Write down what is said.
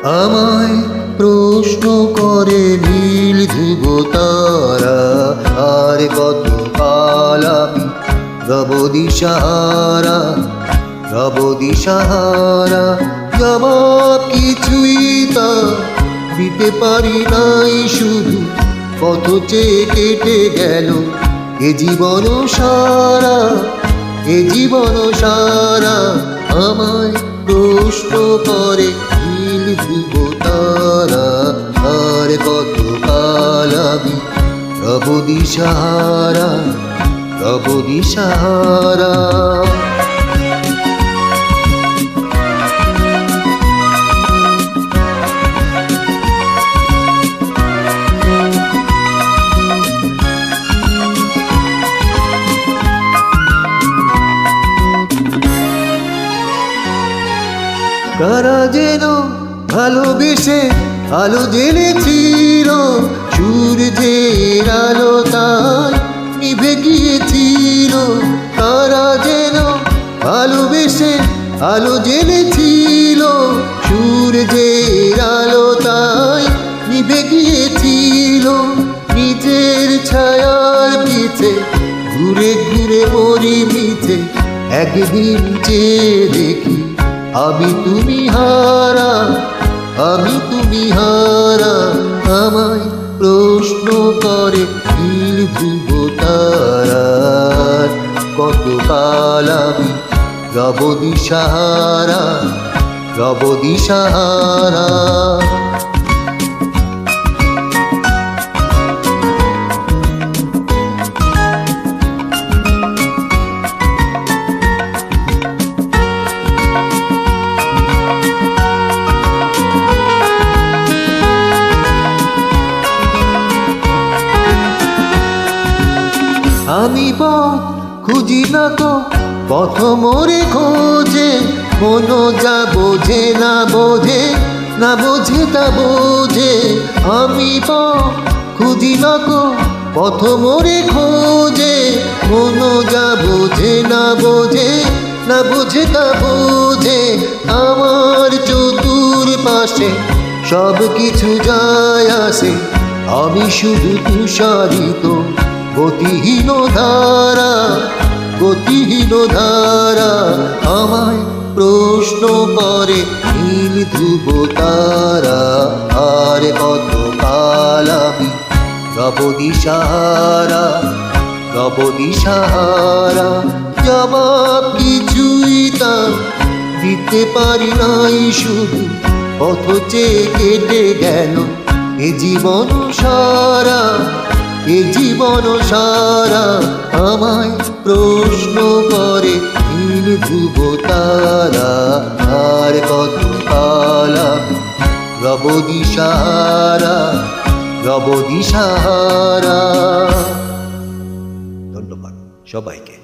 ¬ আমায় প্রশ্ন করে নীল ধ্রুব তারা, আর কত কাল আমি রব দিশাহারা, রব দিশাহারা। জবাব কিছুই তা দিতে পারি নাই, শুধু পথ চেয়ে কেটে গেল এ জীবন সারা, এ জীবন সারা। আমায় প্রশ্ন করে নীল ধ্রুব তারা, আর কত কাল আমি রব দিশাহারা, রব দিশাহারা। কারা যেন ভালোবেসে আলো জেনেছিল, সূর্যের আলো তাই নিভে গিয়েছিল। কারা যেন ভালোবেসে আলো জেনেছিল, সূর্যের আলো তাই নিভে গিয়েছিল। নিজের ছায়ার পিছে ঘুরে ঘুরে মরি মিছে, একদিন চেয়ে দেখি আমি তুমি হারা, আমি তুমি হারা। আমায় প্রশ্ন করে নীল ধ্রুব তারা, কত কাল আমি রব দিশাহারা, রব দিশাহারা। আমি পথ খুঁজি না তো পথ মোরে খোঁজে, মন যা বোঝে না বোঝে, না বোঝে তা বোঝে। আমি পথ খুঁজি না তো পথ মোরে খোঁজে, মন যা বোঝে না বোঝে, না বোঝে তা বোঝে। আমার চতুর পাশে সব কিছু যায় আসে, আমি শুধু তুষারিত গতিহীন ধারা, গতিহীন ধারা। আমায় প্রশ্ন করে নীল ধ্রুব তারা, আর কত কাল আমি রব দিশাহারা, রব দিশাহারা। জবাব কিছুই তা দিতে পারি নাই, শুধু পথ চেয়ে কেটে গেল এ জীবন সারা, এ জীবন সারা। আমায় প্রশ্ন করে নীল ধ্রুব তারা, আর কত কাল আমি রব দিশাহারা, রব দিশাহারা। ধন্যবাদ সবাইকে।